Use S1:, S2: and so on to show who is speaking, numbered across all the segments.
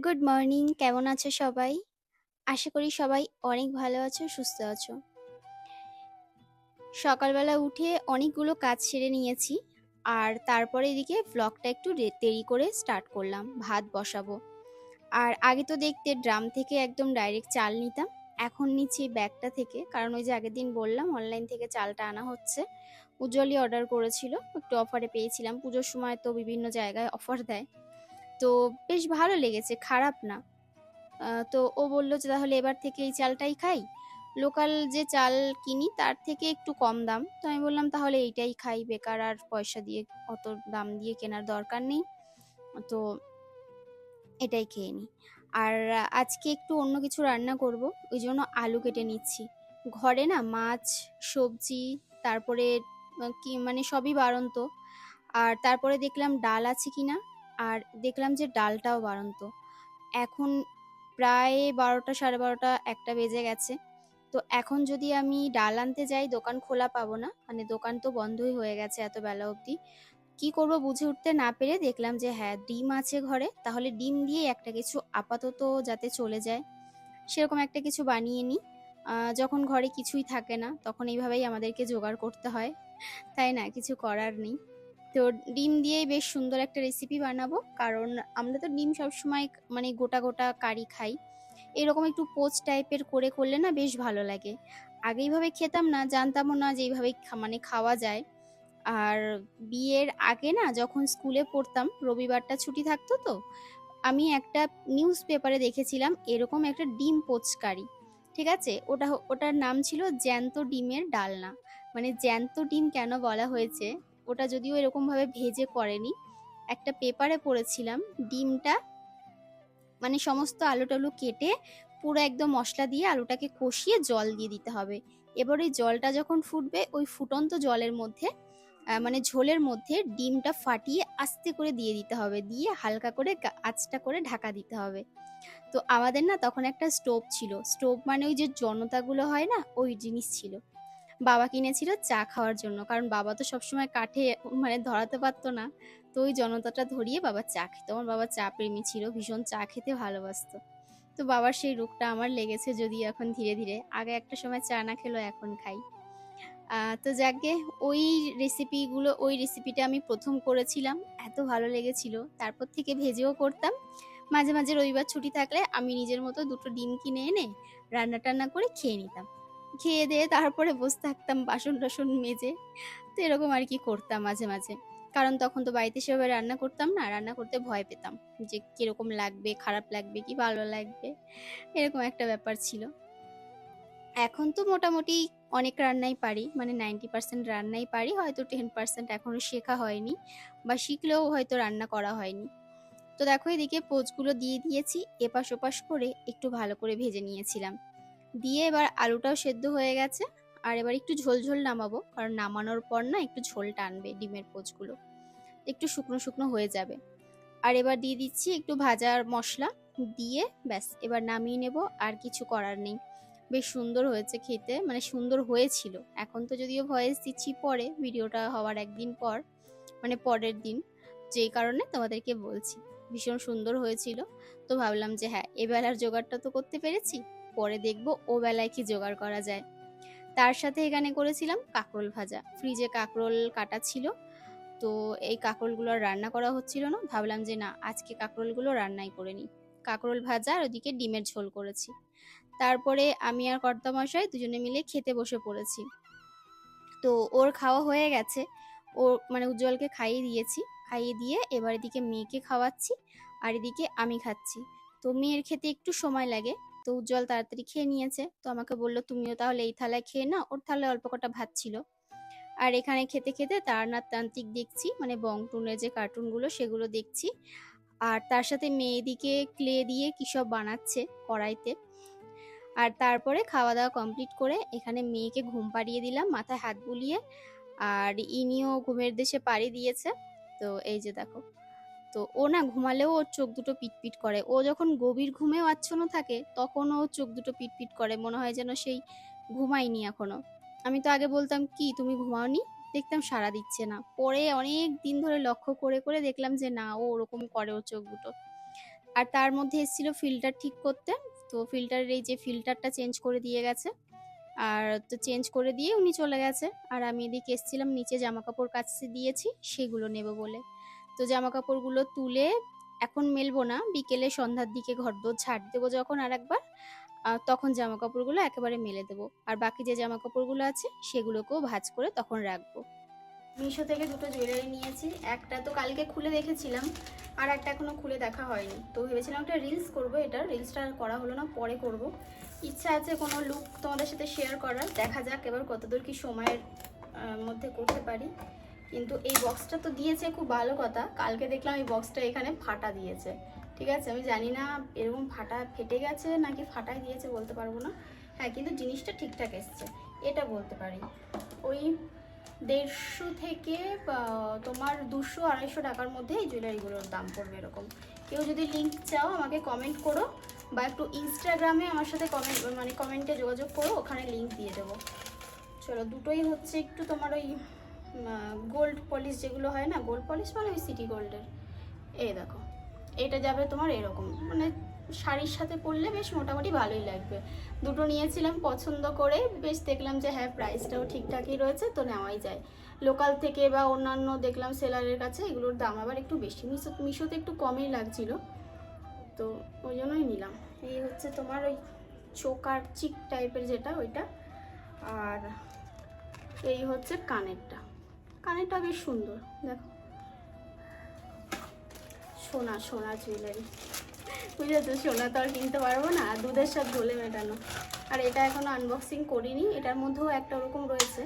S1: Good morning, কেমন আছো সবাই? আশা করি সবাই অনেক ভালো আছো, সুস্থ আছো। সকালবেলা উঠে অনেকগুলো কাজ সেরে নিয়েছি। আর তারপরে এদিকে ভ্লগটা একটু দেরি করে স্টার্ট করলাম, ভাত বসাবো। আর আগে তো দেখতে ড্রাম থেকে একদম ডাইরেক্ট চাল নিতাম। এখন নিচ্ছি ব্যাগটা থেকে, কারণ ওই যে আগের দিন বললাম অনলাইন থেকে চালটা আনা হচ্ছে। উজ্জ্বলই অর্ডার করেছিল, একটু অফারে পেয়েছিলাম। পুজোর সময় তো বিভিন্ন জায়গায় অফার দেয়, তো বেশ ভালো লেগেছে, খারাপ না। তো ও বলল যে তাহলে এবার থেকে এই চালটাই খাই, লোকাল যে চাল কিনি তার থেকে একটু কম দাম। তো আমি বললাম তাহলে এইটাই খাই, বেকার আর পয়সা দিয়ে অত দাম দিয়ে কেনার দরকার নেই। তো এটাই খেয়ে নিই। আর আজকে একটু অন্য কিছু রান্না করব, ওই জন্য আলু কেটে নিচ্ছি। ঘরে না মাছ, সবজি, তারপরে কি মানে সবই বাড়ন্ত। আর তারপরে দেখলাম ডাল আছে কিনা, আর দেখলাম যে ডালটাও বাড়ন্ত। এখন প্রায় ১২টা, সাড়ে ১২টা, ১টা বেজে গেছে। তো এখন যদি আমি ডাল আনতে যাই, দোকান খোলা পাবো না, মানে দোকান তো বন্ধই হয়ে গেছে এত বেলা অবধি। কি করব বুঝে উঠতে না পেরে দেখলাম যে হ্যাঁ, ডিম আছে ঘরে, তাহলে ডিম দিয়ে একটা কিছু আপাতত যাতে চলে যায় সেরকম একটা কিছু বানিয়ে নিই। যখন ঘরে কিছুই থাকে না তখন এইভাবেই আমাদেরকে জোগাড় করতে হয়, তাই না? কিছু করার নেই। তো ডিম দিয়েই বেশ সুন্দর একটা রেসিপি বানাবো, কারণ আমরা তো ডিম সবসময় মানে গোটা গোটা কারি খাই। এরকম একটু পোচ টাইপের করে করলে না বেশ ভালো লাগে। আগে এইভাবে খেতাম না, জানতামও না যে এইভাবে মানে খাওয়া যায়। আর বিয়ের আগে না, যখন স্কুলে পড়তাম রবিবারটা ছুটি থাকতো, তো আমি একটা নিউজ পেপারে দেখেছিলাম এরকম একটা ডিম পোচকারি। ঠিক আছে, ওটার নাম ছিল জ্যান্ত ডিমের ডালনা। মানে জ্যান্ত ডিম কেন বলা হয়েছে, ওটা যদিও এরকম ভাবে ভেজে করেনি, একটা পেপারে পড়েছিলাম ডিমটা মানে সমস্ত আলু টালু কেটে পুরো একদম মশলা দিয়ে আলুটাকে কষিয়ে জল দিয়ে দিতে হবে। এবার ওই জলটা যখন ফুটবে, ওই ফুটন্ত জলের মধ্যে মানে ঝোলের মধ্যে ডিমটা ফাটিয়ে আস্তে করে দিয়ে দিতে হবে, দিয়ে হালকা করে আঁচটা করে ঢাকা দিতে হবে। তো আমাদের না তখন একটা স্টোভ ছিল, স্টোভ মানে ওই যে জনতাগুলো হয় না, ওই জিনিস ছিল। বাবা কিনেছিল চা খাওয়ার জন্য, কারণ বাবা তো সবসময় কাঠে মানে ধরাতে পারতো না। তো ওই জনতাটা ধরিয়ে বাবা চা খেত। আমার বাবা চা প্রেমী ছিল, ভীষণ চা খেতে ভালোবাসতো। তো বাবার সেই রোগটা আমার লেগেছে, যদিও এখন ধীরে ধীরে। আগে একটা সময় চা না খেলেও এখন খাই। তো যাকগে, ওই রেসিপিটা আমি প্রথম করেছিলাম, এত ভালো লেগেছিল। তারপর থেকে ভেজেও করতাম। মাঝে মাঝে রবিবার ছুটি থাকলে আমি নিজের মতো দুটো ডিম কিনে এনে রান্না টান্না করে খেয়ে নিতাম। খেয়ে দিয়ে তারপরে বসে থাকতাম বাসন টাসন মেজে। তো এরকম আর কি করতাম মাঝে মাঝে, কারণ তখন তো বাড়িতে সেভাবে রান্না করতাম না, রান্না করতে ভয় পেতাম যে কিরকম লাগবে, খারাপ লাগবে কি ভালো লাগবে, এরকম একটা ব্যাপার ছিল। এখন তো মোটামুটি অনেক রান্নাই পারি, মানে 90% রান্নাই পারি, হয়তো 10% এখনো শেখা হয়নি, বা শিখলেও হয়তো রান্না করা হয়নি। তো দেখো এদিকে পোচগুলো দিয়ে দিয়েছি, এপাশ ওপাশ করে একটু ভালো করে ভেজে নিয়েছিলাম। দিয়ে এবার আলুটাও সেদ্ধ হয়ে গেছে। আর এবার একটু ঝোল ঝোল নামাবো, কারণ নামানোর পর না একটু ঝোল টানবে ডিমের পোচগুলো, একটু শুকনো শুকনো হয়ে যাবে। আর এবার দিয়ে দিচ্ছি একটু ভাজার মশলা, দিয়ে ব্যাস এবার নামিয়ে নেব। আর কিছু করার নেই। বেশ সুন্দর হয়েছে খেতে, মানে সুন্দর হয়েছিল। এখন তো যদিও ভয়েস দিচ্ছি পরে, ভিডিওটা হওয়ার একদিন পর, মানে পরের দিন, যেই কারণে তোমাদেরকে বলছি। ভীষণ সুন্দর হয়েছিল। তো ভাবলাম যে হ্যাঁ, এবেলার জোগাড়টা তো করতে পেরেছি, পরে দেখবো ও বেলায় কি জোগাড় করা যায়। তার সাথে এখানে করেছিলাম কাঁকরোল ভাজা, ফ্রিজে কাঁকরোল কাটা ছিল। তো এই কাঁকরোলগুলো আর রান্না করা হচ্ছিল না, ভাবলাম যে না, আজকে কাঁকরোলগুলো রান্নাই করে নিই। কাঁকরোল ভাজা আর ওদিকে ডিমের ঝোল করেছি। তারপরে আমি আর কর্তামশাই দুজনে মিলে খেতে বসে পড়েছি। তো ওর খাওয়া হয়ে গেছে, ও মানে উজ্জ্বলকে খাইয়ে দিয়েছি। খাইয়ে দিয়ে এবার এদিকে মেয়েকে খাওয়াচ্ছি, আর এদিকে আমি খাচ্ছি। তো মেয়ের খেতে একটু সময় লাগে, তো উজ্জ্বল তাড়াতাড়ি খেয়ে নিয়েছে। তো আমাকে বললো তুমিও তাহলে এই থালায় খেয়ে নাও, ওর থালায় অল্প কটা ভাত ছিল। আর এখানে খেতে খেতে তারানাথ তান্ত্রিক দেখছি, মানে বংটুনের যে কার্টুনগুলো সেগুলো দেখছি। আর তার সাথে মেয়েদিকে ক্লে দিয়ে কী সব বানাচ্ছে কড়াইতে। আর তারপরে খাওয়া দাওয়া কমপ্লিট করে এখানে মেয়েকে ঘুম পাড়িয়ে দিলাম মাথায় হাত বুলিয়ে। আর ইনিও ঘুমের দেশে পাড়ি দিয়েছে। তো এই যে দেখো, তো ও না ঘুমালেও ওর চোখ দুটো পিটপিট করে, ও যখন গভীর ঘুমেও আচ্ছন্ন থাকে তখন ও চোখ দুটো পিটপিট করে, মনে হয় যেন সেই ঘুমায়নি এখনো। আমি তো আগে বলতাম কি তুমি ঘুমাওনি, দেখতাম সাড়া দিচ্ছে না। পরে অনেক দিন ধরে লক্ষ্য করে করে দেখলাম যে না, ও ওরকম করে ওর চোখ দুটো। আর তার মধ্যে এসেছিল ফিল্টার ঠিক করতে, তো ফিল্টারের এই যে ফিল্টারটা চেঞ্জ করে দিয়ে গেছে, আর তো চেঞ্জ করে দিয়ে উনি চলে গেছে। আর আমি এদিকে এসেছিলাম নিচে জামা কাপড় কাচতে দিয়েছি সেগুলো নেব বলে। তো জামা কাপড়গুলো তুলে এখন মেলবো না, বিকেলে সন্ধ্যার দিকে ঘরদোর ঝাড় দেবো যখন আর একবার, তখন জামা কাপড়গুলো একেবারে মেলে দেবো। আর বাকি যে জামা কাপড়গুলো আছে সেগুলোকেও ভাঁজ করে তখন রাখবো। মিশো থেকে দুটো জুয়েলারি নিয়েছি, একটা তো কালকে খুলে দেখেছিলাম, আর একটা এখনো খুলে দেখা হয়নি। তো ভেবেছিলাম একটা রিলস করবো, এটা রিলসটা আর করা হলো না, পরে করব। ইচ্ছা আছে কোনো লুক তোমাদের সাথে শেয়ার করার, দেখা যাক এবার কতদূর কি সময়ের মধ্যে করতে পারি। কিন্তু এই বক্সটা তো দিয়েছে, খুব ভালো কথা। কালকে দেখলাম এই বক্সটা এখানে ফাটা দিয়েছে, ঠিক আছে, আমি জানি না এরকম ফাটা ফেটে গেছে নাকি ফাটাই দিয়েছে বলতে পারবো না। হ্যাঁ, কিন্তু জিনিসটা ঠিকঠাক এসছে এটা বলতে পারি। ওই 150 থেকে তোমার 200-250 টাকার মধ্যে এই জুয়েলারিগুলোর দাম পড়বে এরকম। কেউ যদি লিঙ্ক চাও আমাকে কমেন্ট করো, বা একটু ইনস্টাগ্রামে আমার সাথে কমেন্টে যোগাযোগ করো, ওখানে লিঙ্ক দিয়ে দেবো। চলো, দুটোই হচ্ছে একটু তোমার ওই গোল্ড পলিশ যেগুলো হয় না, গোল্ড পলিশ মানে ওই সিটি গোল্ডের। এই দেখো, এটা যাবে তোমার এরকম, মানে শাড়ির সাথে পরলে বেশ মোটামুটি ভালোই লাগবে। দুটো নিয়েছিলাম পছন্দ করে, বেশ দেখলাম যে হ্যাঁ প্রাইসটাও ঠিকঠাকই রয়েছে, তো নেওয়াই যায়। লোকাল থেকে বা অন্যান্য দেখলাম সেলারের কাছে এগুলোর দাম আবার একটু বেশি, মিশোতে একটু কমই লাগছিল, তো ওই জন্যই নিলাম। এই হচ্ছে তোমার ওই চোকার চিক টাইপের যেটা, ওইটা। আর এই হচ্ছে কানেরটা বেশ সুন্দর, দেখো, সোনা জুয়েলারি, বুঝেছো, সোনা তো আর কিনতে পারবো না, দুধের সাথে ঢোলে মেটানো। আর এটা এখনো আনবক্সিং করিনি, এটার মধ্যেও একটা ওরকম রয়েছে,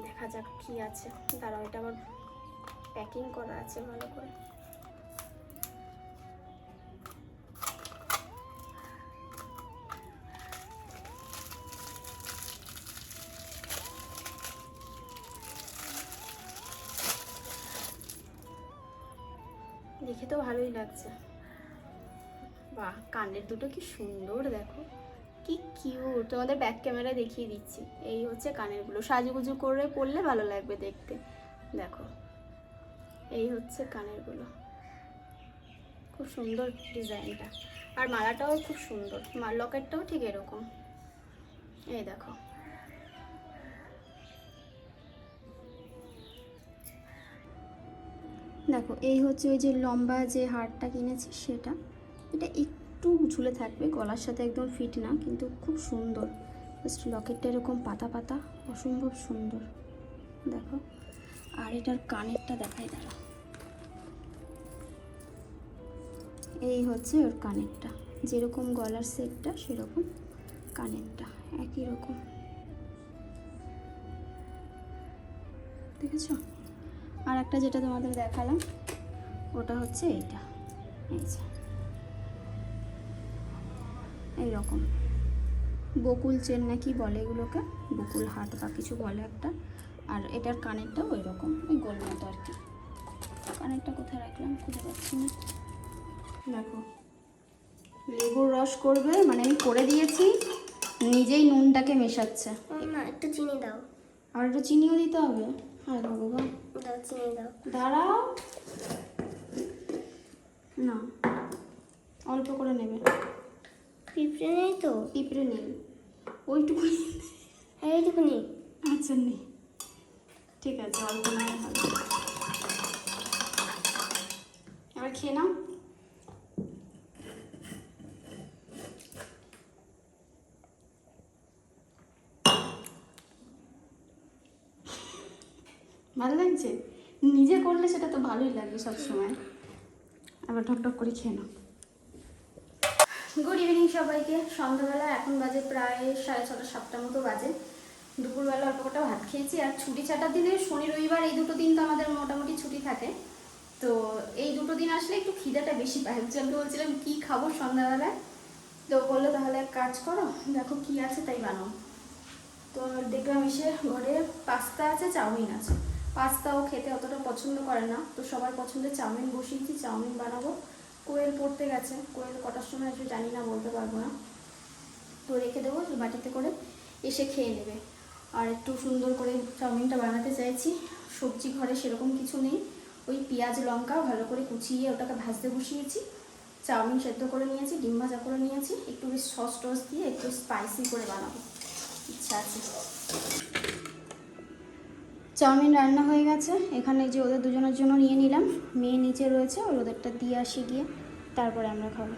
S1: দেখা যাক কি আছে। দাঁড়াও, এটা আবার প্যাকিং করা আছে ভালো করে। দেখে তো ভালোই লাগছে। বাহ, কানের দুটো কি সুন্দর, দেখো কি কিউট। তোমাদের ব্যাক ক্যামেরায় দেখিয়ে দিচ্ছি। এই হচ্ছে কানেরগুলো, সাজুগুজু করে পরলে ভালো লাগবে দেখতে। দেখো, এই হচ্ছে কানেরগুলো, খুব সুন্দর ডিজাইনটা। আর মালাটাও খুব সুন্দর, লকেটটাও ঠিক এরকম। এই দেখো, দেখো এই হচ্ছে ওই যে লম্বা যে হারটা কিনেছি সেটা, এটা একটু ঝুলে থাকবে, গলার সাথে একদম ফিট না, কিন্তু খুব সুন্দর। জাস্ট লকেটটা এরকম পাতা পাতা, অসম্ভব সুন্দর, দেখো। আর এটার কানেরটা দেখাই, দাঁড়া, এই হচ্ছে ওর কানেরটা, যেরকম গলার সেটটা সেরকম কানেরটা, একই রকম, দেখেছো। আর একটা যেটা তোমাদের দেখালাম ওটা হচ্ছে এইটা, এই যে এইরকম বকুল চেন না কি বলে এগুলোকে, বকুল হাট বা কিছু বলে একটা। আর এটার কানেরটাও ওই রকম, ওই গোল মতো আর কি। কানেরটা কোথায় রাখলাম খুঁজে পাচ্ছি না। দেখো, লেবুর রস করবে, মানে আমি করে দিয়েছি, নিজেই নুনটাকে মেশাচ্ছে।
S2: না, একটু চিনি দাও।
S1: আর একটু চিনিও দিতে হবে? হ্যাঁ ভগবান,
S2: দাও, চিনি দাও।
S1: দাঁড়াও, না অল্প করে নেবে।
S2: পিঁপড়ে নেই তো?
S1: পিঁপড়ে নেই, ওইটুকু,
S2: এইটুকুনি।
S1: আচ্ছা নেই, ঠিক আছে, অল্প নেই ভালো। এবার খেয়ে নাও। ভালো লাগছে, নিজে করলে সেটা তো ভালোই লাগবে সবসময়। আবার ঠকঠক করে খেয়ে নাও। গুড ইভিনিং সবাইকে। সন্ধ্যাবেলা এখন বাজে প্রায় 6:30-7টা মতো বাজে। দুপুরবেলা অল্প কটা ভাত খেয়েছি। আর ছুটি ছাটার দিনে শনি রবিবার এই দুটো দিন তো আমাদের মোটামুটি ছুটি থাকে, তো এই দুটো দিন আসলে একটু খিদাটা বেশি পাই। আমি বলছিলাম কি খাবো সন্ধ্যাবেলায়, তো বললো তাহলে এক কাজ করো, দেখো কি আছে তাই বানাও। তো দেখলাম এসে ঘরে পাস্তা আছে, চাউমিন আছে। পাস্তাও খেতে অতটা পছন্দ করে না, তো সবার পছন্দের চাউমিন বসিয়েছি, চাউমিন বানাবো। কোয়েল পড়তে গেছে, কোয়েল কটার সময় আসবে জানি না, বলতে পারবো না, তো রেখে দেবো বাটিতে করে, এসে খেয়ে নেবে। আর একটু সুন্দর করে চাউমিনটা বানাতে চাইছি, সবজি ঘরে সেরকম কিছু নেই, ওই পেঁয়াজ লঙ্কা ভালো করে কুচিয়ে ওটাকে ভাজতে বসিয়েছি। চাউমিন সেদ্ধ করে নিয়েছি, ডিম ভাজা করে নিয়েছি, একটু বেশ সস টস দিয়ে একটু স্পাইসি করে বানাবো, ইচ্ছা আছে। চাউমিন রান্না হয়ে গেছে, এখানে যে ওদের দুজনের জন্য নিয়ে নিলাম, মেয়ে নিচে রয়েছে, ওদেরটা দিয়ে আসি গিয়ে, তারপরে আমরা খাবো।